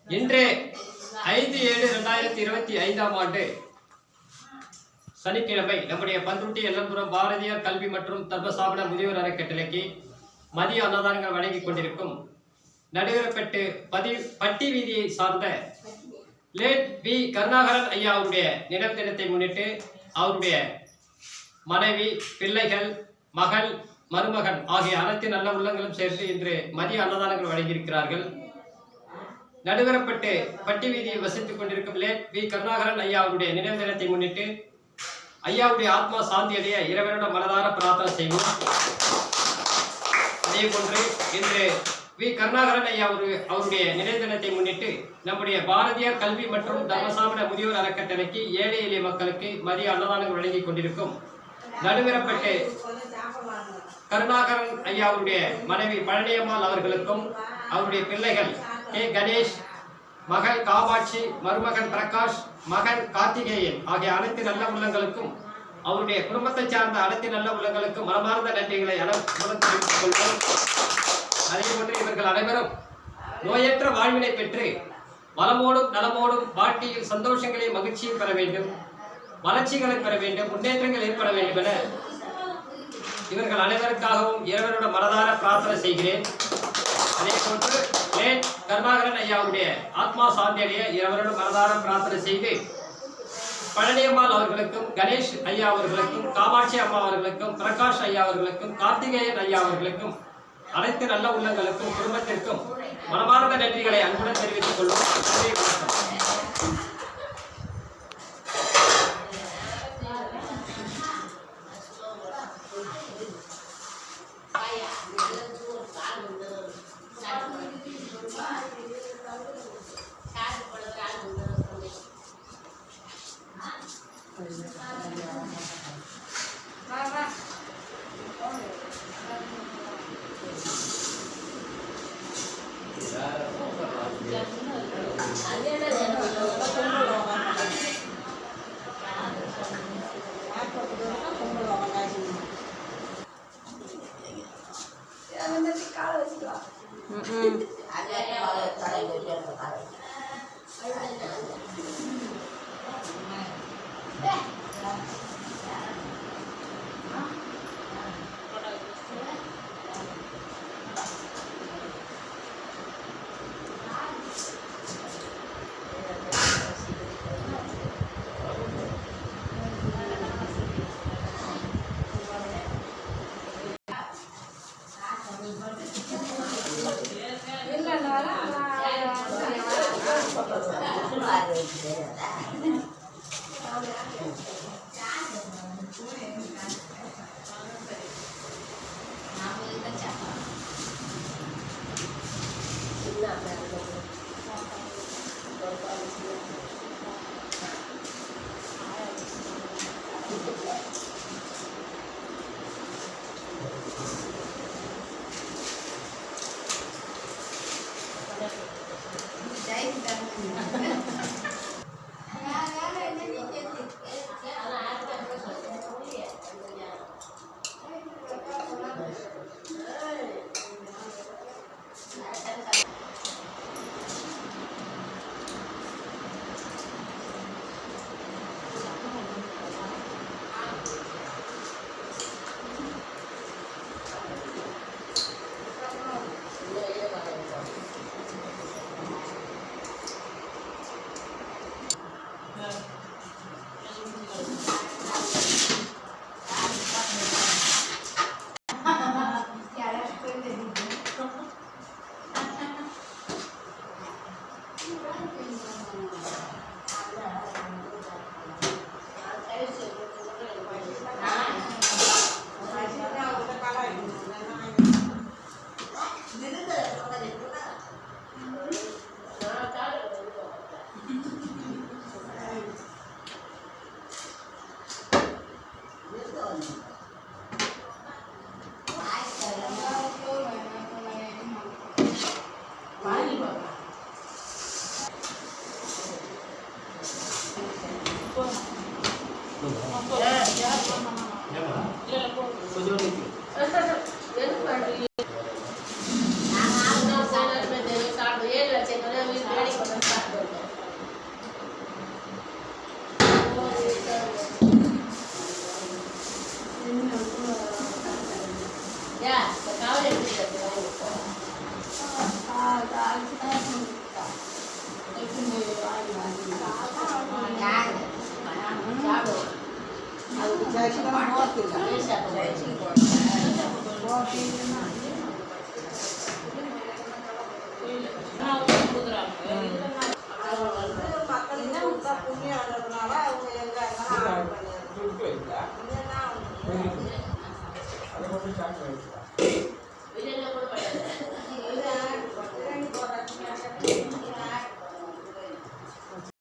இன்று 5/7/2025 சனிக்கிழமை நம்முடைய பன்ருட்டி எல்லம்புரம் பாரதியார் கல்வி மற்றும் தர்மசாபன முதியோர் அறக்கட்டளைக்கு மதிய அன்னதானங்கள் வழங்கிக் கொண்டிருக்கும் நடுவரப்பட்டு பட்டி வீதியை சார்ந்த லேட் வி கருணாகரன் ஐயா அவருடைய நினைவு தினத்தை முன்னிட்டு அவருடைய மனைவி, பிள்ளைகள், மகள், மருமகன் ஆகிய அனைத்து நல்ல உள்ளங்களும் சேர்த்து இன்று மதிய அன்னதானங்கள் வழங்கியிருக்கிறார்கள். நடுவரப்பட்டு பட்டி வீதியை வசித்துக் கொண்டிருக்கும் லேட் வி கருணாகரன் ஐயா அவருடைய நினைவு தினத்தை முன்னிட்டு ஐயாவுடைய ஆத்மா சாந்தி அடைய இறைவனிடம் மனதார பிரார்த்தனை செய்வோம். அதே போன்று இன்று வி கருணாகரன் ஐயா அவருடைய நினைவு தினத்தை முன்னிட்டு நம்முடைய பாரதியார் கல்வி மற்றும் தர்மசாபன முதியோர் அறக்கட்டளைக்கு ஏழை எளிய மக்களுக்கு மதிய அன்னதானங்கள் வழங்கிக் கொண்டிருக்கும் நடுவரப்பட்டு கருணாகரன் ஐயா அவருடைய மனைவி பழனியம்மாள் அவர்களுக்கும் அவருடைய பிள்ளைகள் கே கணேஷ், மகள் காமாட்சி, மருமகன் பிரகாஷ், மகன் கார்த்திகேயன் ஆகிய அனைத்து நல்ல உள்ளங்களுக்கும் அவருடைய குடும்பத்தை சார்ந்த அனைத்து நல்ல உள்ளங்களுக்கும் மனமார்ந்த நன்றிகளை தெரிவித்துக் கொள்வோம். அதே போன்று இவர்கள் அனைவரும் நோயற்ற வாழ்வினை பெற்று வளமோடும் நலமோடும் வாழ்க்கையில் சந்தோஷங்களையும் மகிழ்ச்சியும் பெற வேண்டும், வளர்ச்சிகளை பெற வேண்டும், முன்னேற்றங்கள் ஏற்பட வேண்டும் என இவர்கள் அனைவருக்காகவும் இறைவனோட மனதார பிரார்த்தனை செய்கிறேன். அதே போன்று லேட் கருணாகரன் ஐயாவுடைய ஆத்மா சாந்தி அடைய இறைவனோட மனதார பிரார்த்தனை செய்து பழனியம்மாள் அவர்களுக்கும், கணேஷ் ஐயா அவர்களுக்கும், காமாட்சி அம்மா அவர்களுக்கும், பிரகாஷ் ஐயா அவர்களுக்கும், கார்த்திகேயன் ஐயா அவர்களுக்கும் அனைத்து நல்ல உள்ளங்களுக்கும் குடும்பத்திற்கும் மனமார்ந்த நன்றிகளை அன்புடன் தெரிவித்துக் கொள்வோம். கொஞ்சம் நிற்கும். புண்ணியம்